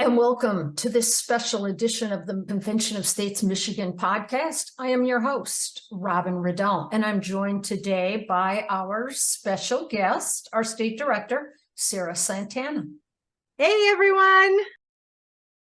And welcome to this special edition of the Convention of States Michigan podcast. I am your host, Robin Riddell, and I'm joined today by our special guest, our state director, Sarah Santana. Hey, everyone.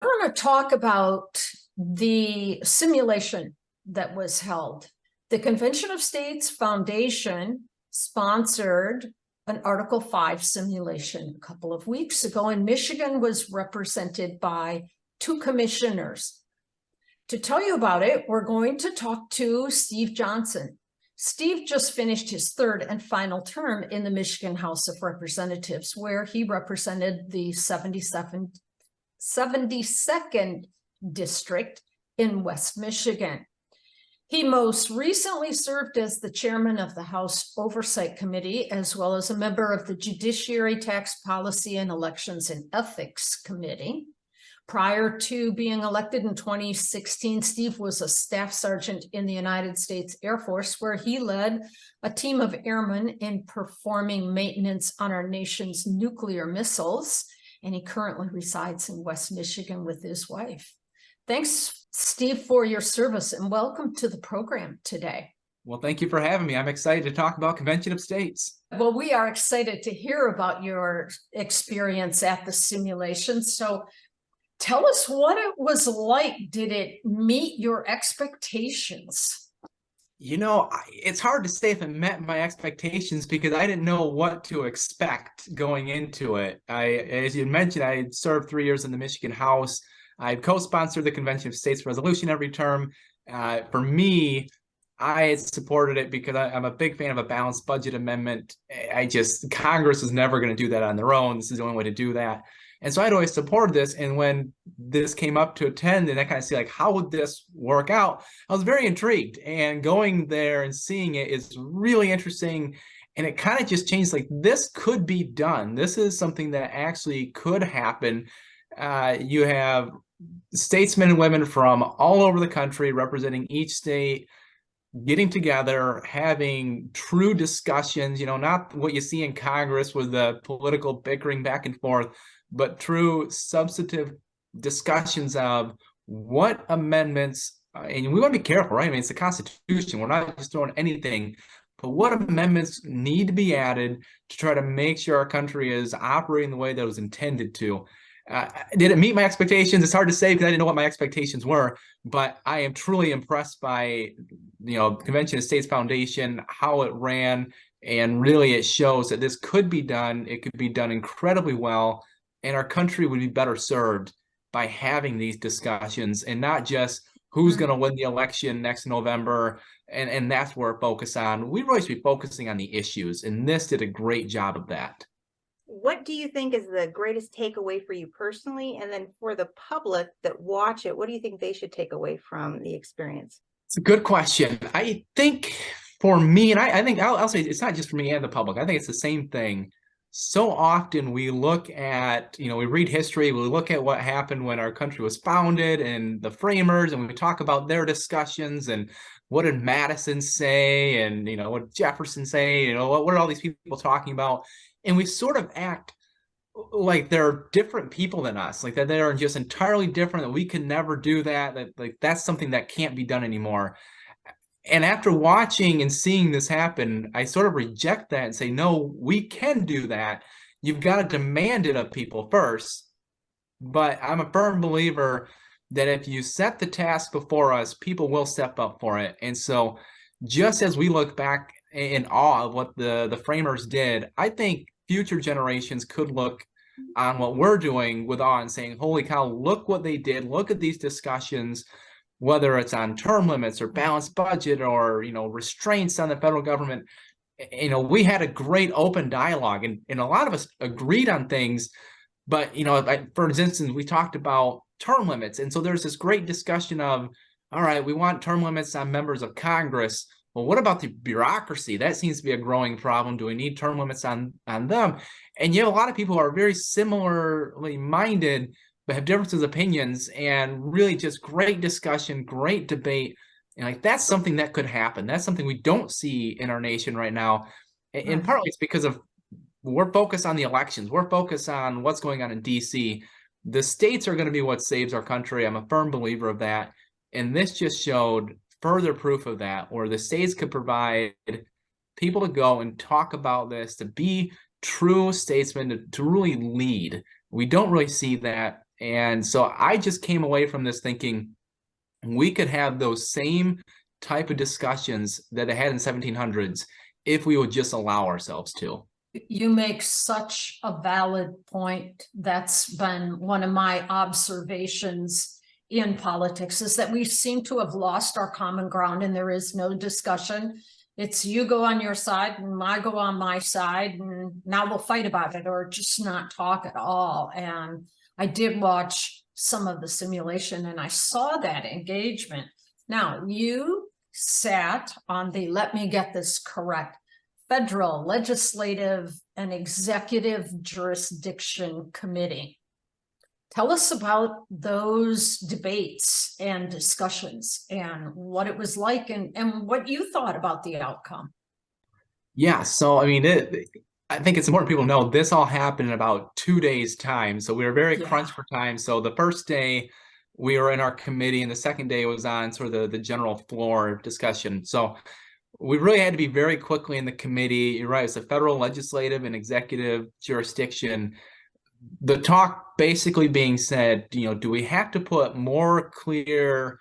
We're going to talk about the simulation that was held. The Convention of States Foundation sponsored an Article 5 simulation a couple of weeks ago, and Michigan was represented by 2 commissioners. To tell you about it, we're going to talk to Steve Johnson. Steve just finished his 3rd and final term in the Michigan House of Representatives, where he represented the 72nd District in West Michigan. He most recently served as the chairman of the House Oversight Committee, as well as a member of the Judiciary, Tax Policy, and Elections and Ethics Committee. Prior to being elected in 2016, Steve was a staff sergeant in the United States Air Force, where he led a team of airmen in performing maintenance on our nation's nuclear missiles, and he currently resides in West Michigan with his wife. Thanks, Steve, for your service, and welcome to the program today. Well, thank you for having me. I'm excited to talk about Convention of States. Well, we are excited to hear about your experience at the simulation. So tell us what it was like. Did it meet your expectations? You know, it's hard to say if it met my expectations because I didn't know what to expect going into it. As you mentioned, I had served 3 years in the Michigan House. I co-sponsored the Convention of States resolution every term. For me, I supported it because I'm a big fan of a balanced budget amendment. Congress is never going to do that on their own. This is the only way to do that. And so I'd always supported this. And when this came up to attend and I kind of see like, how would this work out? I was very intrigued, and going there and seeing it is really interesting. And it kind of just changed, like, this could be done. This is something that actually could happen. You have statesmen and women from all over the country representing each state getting together, having true discussions, not what you see in Congress with the political bickering back and forth, but true substantive discussions of what amendments, and we want to be careful, right? I mean, it's the Constitution. We're not just throwing anything, but what amendments need to be added to try to make sure our country is operating the way that it was intended to. Did it meet my expectations? It's hard to say because I didn't know what my expectations were, but I am truly impressed by, Convention of States Foundation, how it ran, and really it shows that this could be done. It could be done incredibly well, and our country would be better served by having these discussions and not just who's going to win the election next November, and that's where we're focused on. We really should be focusing on the issues, and this did a great job of that. What do you think is the greatest takeaway for you personally? And then for the public that watch it, what do you think they should take away from the experience? It's a good question. I think for me, and I think I'll say it's not just for me and the public. I think it's the same thing. So often we look at, we read history, we look at what happened when our country was founded and the framers, and we talk about their discussions and what did Madison say, and, what did Jefferson say, what are all these people talking about? And we sort of act like they're different people than us, like that they are just entirely different, that we can never do that, that's something that can't be done anymore. And after watching and seeing this happen, I sort of reject that and say, no, we can do that. You've got to demand it of people first. But I'm a firm believer that if you set the task before us, people will step up for it. And so just as we look back in awe of what the framers did, I think future generations could look on what we're doing with awe and saying, holy cow, look what they did. Look at these discussions, whether it's on term limits or balanced budget or, restraints on the federal government. We had a great open dialogue, and a lot of us agreed on things. But, for instance, we talked about term limits. And so there's this great discussion of, all right, we want term limits on members of Congress. Well, what about the bureaucracy? That seems to be a growing problem. Do we need term limits on them? And you have a lot of people who are very similarly minded, but have differences of opinions, and really just great discussion, great debate. And that's something that could happen. That's something we don't see in our nation right now. And partly it's because we're focused on the elections. We're focused on what's going on in DC. the states are going to be what saves our country. I'm a firm believer of that. And this just showed further proof of that, where the states could provide people to go and talk about this, to be true statesmen, to really lead. We don't really see that. And so I just came away from this thinking we could have those same type of discussions that they had in 1700s if we would just allow ourselves to. You make such a valid point. That's been one of my observations in politics, is that we seem to have lost our common ground and there is no discussion. It's you go on your side and I go on my side, and now we'll fight about it or just not talk at all. And I did watch some of the simulation and I saw that engagement. Now, you sat on the, let me get this correct, Federal Legislative and Executive Jurisdiction Committee. Tell us about those debates and discussions and what it was like, and what you thought about the outcome. Yeah, so I mean, I think it's important people know this all happened in about 2 days' time. So we were very crunched for time. So the first day we were in our committee, and the second day was on sort of the general floor discussion. So we really had to be very quickly in the committee. You're right, it's a federal legislative and executive jurisdiction. The talk basically being said, do we have to put more clear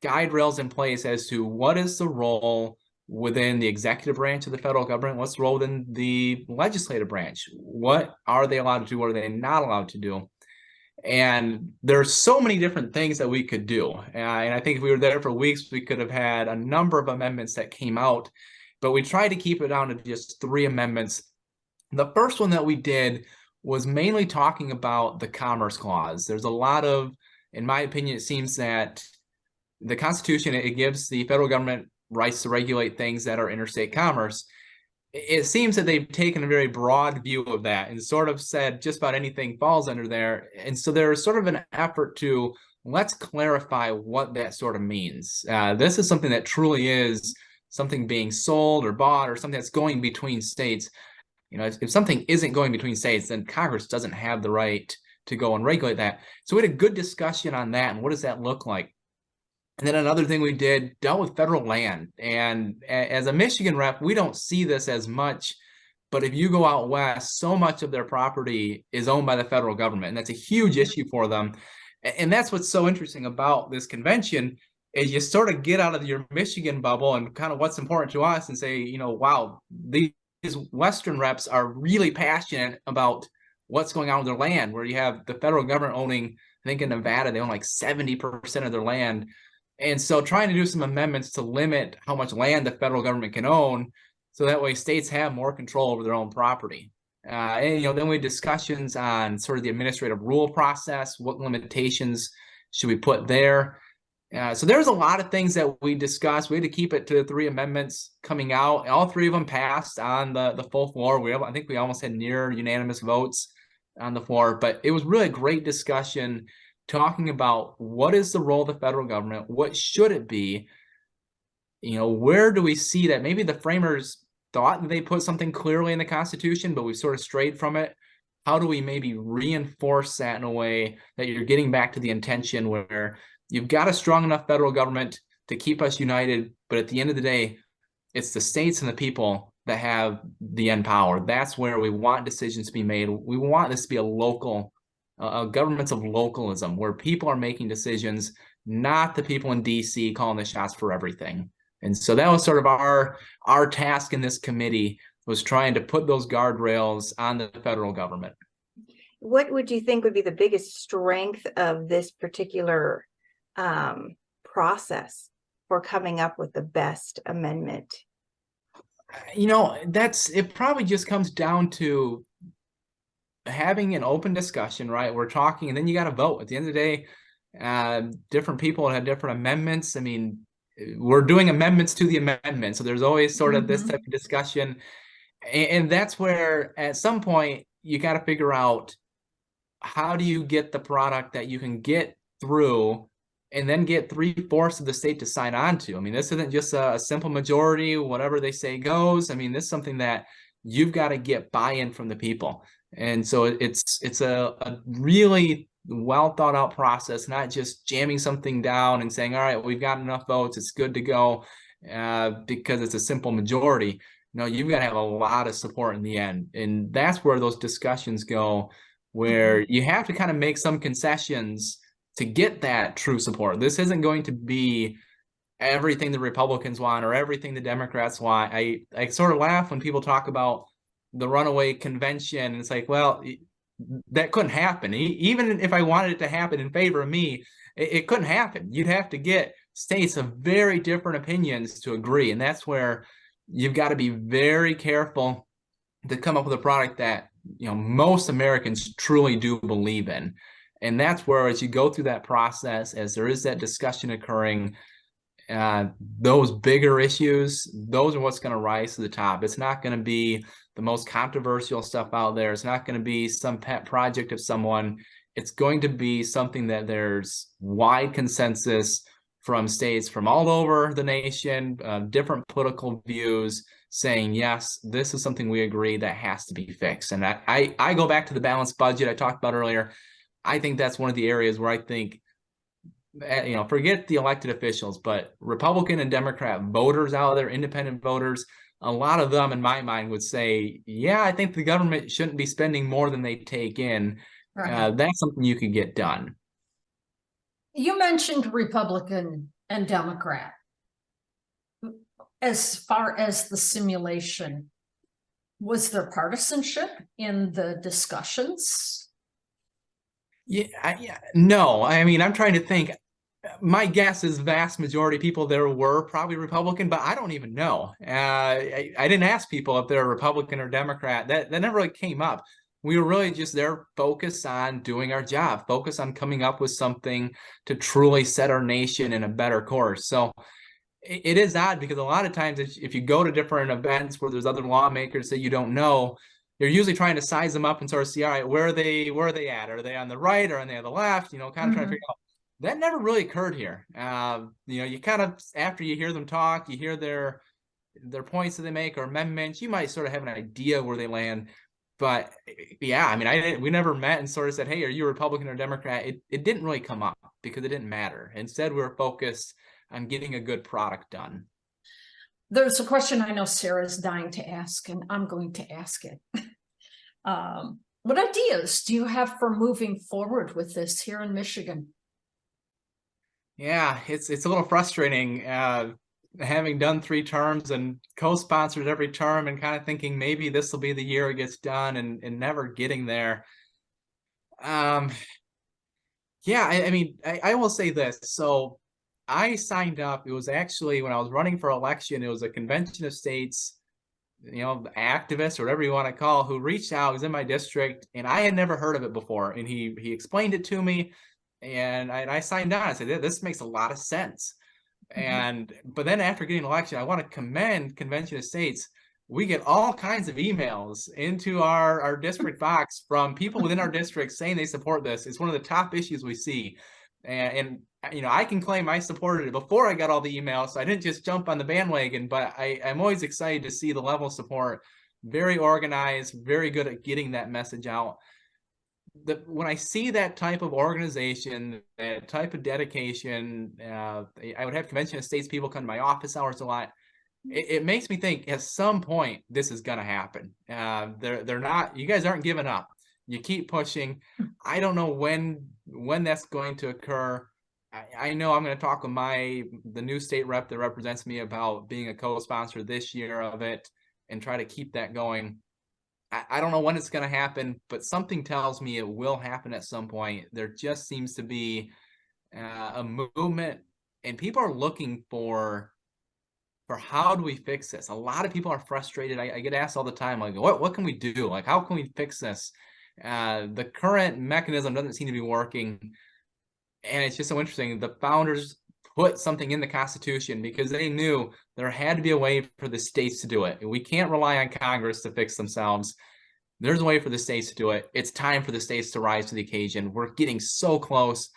guide rails in place as to what is the role within the executive branch of the federal government? What's the role within the legislative branch? What are they allowed to do? What are they not allowed to do? And there's so many different things that we could do. And I think if we were there for weeks, we could have had a number of amendments that came out, but we tried to keep it down to just 3 amendments. The first one that we did was mainly talking about the Commerce Clause. There's a lot of, in my opinion, it seems that the Constitution, it gives the federal government rights to regulate things that are interstate commerce. It seems that they've taken a very broad view of that and sort of said just about anything falls under there. And so there's sort of an effort to, let's clarify what that sort of means. This is something that truly is something being sold or bought or something that's going between states. If something isn't going between states, then Congress doesn't have the right to go and regulate that. So we had a good discussion on that and what does that look like. And then another thing we did dealt with federal land. And as a Michigan rep, we don't see this as much, but if you go out west, so much of their property is owned by the federal government, and that's a huge issue for them. And that's what's so interesting about this convention is you sort of get out of your Michigan bubble and kind of what's important to us and say, wow, these Western reps are really passionate about what's going on with their land, where you have the federal government owning, I think in Nevada, they own like 70% of their land. And so trying to do some amendments to limit how much land the federal government can own, so that way states have more control over their own property. And then we had discussions on sort of the administrative rule process, what limitations should we put there. So there's a lot of things that we discussed. We had to keep it to 3 amendments coming out. All 3 of them passed on the full floor. I think we almost had near unanimous votes on the floor, but it was really a great discussion talking about what is the role of the federal government, what should it be, where do we see that maybe the framers thought that they put something clearly in the Constitution, but we sort of strayed from it. How do we maybe reinforce that in a way that you're getting back to the intention where you've got a strong enough federal government to keep us united, but at the end of the day, it's the states and the people that have the end power. That's where we want decisions to be made. We want this to be a local governments of localism, where people are making decisions, not the people in DC calling the shots for everything. And so that was sort of our task in this committee, was trying to put those guardrails on the federal government. What would you think would be the biggest strength of this particular process for coming up with the best amendment? It probably just comes down to having an open discussion, right? We're talking, and then you got to vote. At the end of the day, different people have different amendments. I mean, we're doing amendments to the amendment. So there's always sort of this type of discussion. And that's where at some point you got to figure out, how do you get the product that you can get through and then get 3/4 of the state to sign on to? I mean, this isn't just a simple majority, whatever they say goes. I mean, this is something that you've got to get buy-in from the people. And so it's a really well thought out process, not just jamming something down and saying, all right, we've got enough votes, it's good to go, because it's a simple majority. No, you've got to have a lot of support in the end. And that's where those discussions go, where you have to kind of make some concessions to get that true support. This isn't going to be everything the Republicans want or everything the Democrats want. I sort of laugh when people talk about the runaway convention. It's like, well, that couldn't happen. Even if I wanted it to happen in favor of me, it couldn't happen. You'd have to get states of very different opinions to agree. And that's where you've got to be very careful to come up with a product that, you know, most Americans truly do believe in. And that's where, as you go through that process, as there is that discussion occurring, those bigger issues, those are what's going to rise to the top. It's not going to be the most controversial stuff out there. It's not going to be some pet project of someone. It's going to be something that there's wide consensus from states from all over the nation, different political views, saying, yes, this is something we agree that has to be fixed. And I go back to the balanced budget I talked about earlier. I think that's one of the areas where I think, you know, forget the elected officials, but Republican and Democrat voters out there, independent voters, a lot of them in my mind would say, yeah, I think the government shouldn't be spending more than they take in. Right. That's something you could get done. You mentioned Republican and Democrat. As far as the simulation, was there partisanship in the discussions? Yeah, no. I mean, I'm trying to think. My guess is vast majority of people there were probably Republican, but I don't even know. I didn't ask people if they're Republican or Democrat. That never really came up. We were really just there focused on doing our job, focused on coming up with something to truly set our nation in a better course. So it is odd because a lot of times if you go to different events where there's other lawmakers that you don't know, you're usually trying to size them up and sort of see, all right, where are they at? Are they on the right or are they on the left? You know, kind of trying to figure out. That never really occurred here. You know, you kind of, after you hear them talk, you hear their points that they make or amendments, you might sort of have an idea where they land. But yeah, I mean, we never met and sort of said, hey, are you a Republican or Democrat? It didn't really come up because it didn't matter. Instead, we were focused on getting a good product done. There's a question I know Sarah's dying to ask, and I'm going to ask it. What ideas do you have for moving forward with this here in Michigan? Yeah, it's a little frustrating having done 3 terms and co-sponsored every term and kind of thinking maybe this will be the year it gets done and never getting there. Yeah, I mean, I will say this. So I signed up. It was actually when I was running for election, it was a convention of states, you know, activists or whatever you want to call, who reached out. He was in my district and I had never heard of it before. And he explained it to me. And I signed on. I said, this makes a lot of sense. But then after getting election, I want to commend Convention of States. We get all kinds of emails into our district box from people within our district saying they support this. It's one of the top issues we see. And you know, I can claim I supported it before I got all the emails. So I didn't just jump on the bandwagon, but I'm always excited to see the level of support. Very organized, very good at getting that message out. When I see that type of organization, that type of dedication, I would have Convention of States people come to my office hours a lot. It makes me think at some point this is going to happen. They're not. You guys aren't giving up. You keep pushing. I don't know when that's going to occur. I know I'm going to talk with the new state rep that represents me about being a co-sponsor this year of it and try to keep that going. I don't know when it's going to happen, but something tells me it will happen at some point. There just seems to be a movement, and people are looking for how do we fix this? A lot of people are frustrated. I get asked all the time, like, what can we do? Like, how can we fix this? The current mechanism doesn't seem to be working, and it's just so interesting. The founders put something in the Constitution because they knew there had to be a way for the states to do it. We can't rely on Congress to fix themselves. There's a way for the states to do it. It's time for the states to rise to the occasion. We're getting so close.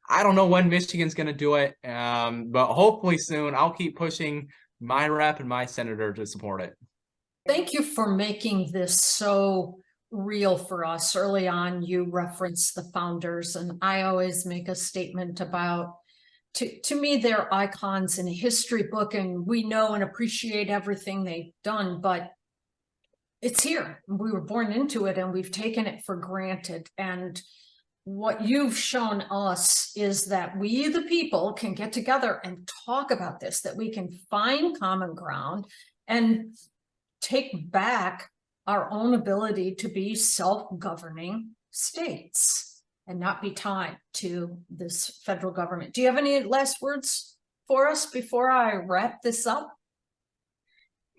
I don't know when Michigan's going to do it, but hopefully soon. I'll keep pushing my rep and my senator to support it. Thank you for making this so real for us. Early on, you referenced the founders, and I always make a statement about, to me, they're icons in a history book, and we know and appreciate everything they've done, but it's here. We were born into it and we've taken it for granted. And what you've shown us is that we, the people, can get together and talk about this, that we can find common ground and take back our own ability to be self-governing states and not be tied to this federal government. Do you have any last words for us before I wrap this up?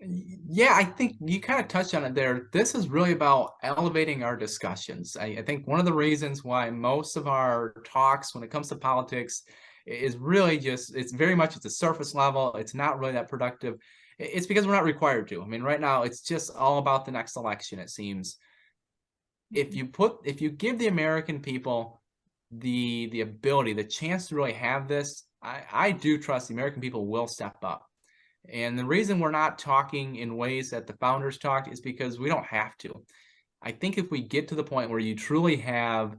Yeah, I think you kind of touched on it there. This is really about elevating our discussions. I think one of the reasons why most of our talks when it comes to politics is really just, it's very much at the surface level. It's not really that productive. It's because we're not required to. I mean, right now, it's just all about the next election, it seems. If you give the American people the ability, the chance to really have this, I do trust the American people will step up. And the reason we're not talking in ways that the founders talked is because we don't have to. I think if we get to the point where you truly have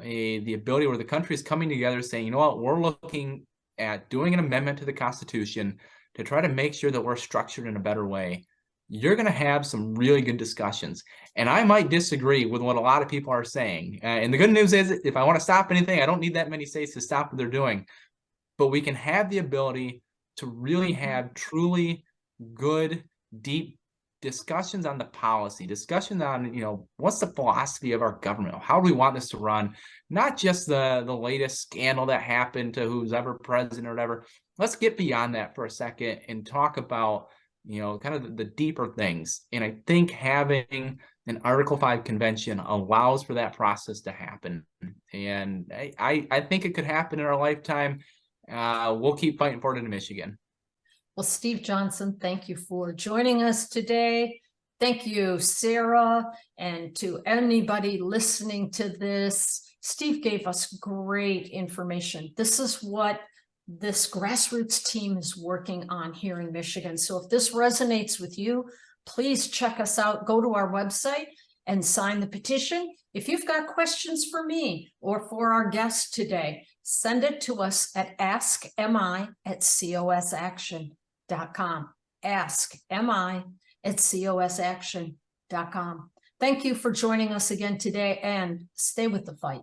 the ability where the country is coming together saying, you know what, we're looking at doing an amendment to the Constitution to try to make sure that we're structured in a better way, you're going to have some really good discussions. And I might disagree with what a lot of people are saying. And the good news is, if I want to stop anything, I don't need that many states to stop what they're doing. But we can have the ability to really have truly good, deep discussions on the policy, discussions on, you know, what's the philosophy of our government? How do we want this to run? Not just the latest scandal that happened to who's ever president or whatever. Let's get beyond that for a second and talk about, you know, kind of the deeper things. And I think having an Article 5 convention allows for that process to happen. And I think it could happen in our lifetime. We'll keep fighting for it in Michigan. Well, Steve Johnson, thank you for joining us today. Thank you, Sarah, and to anybody listening to this. Steve gave us great information. This is what this grassroots team is working on here in Michigan. So if this resonates with you, please check us out. Go to our website and sign the petition. If you've got questions for me or for our guest today, send it to us at askmi@cosaction.com. askmi@cosaction.com. Thank you for joining us again today, and stay with the fight.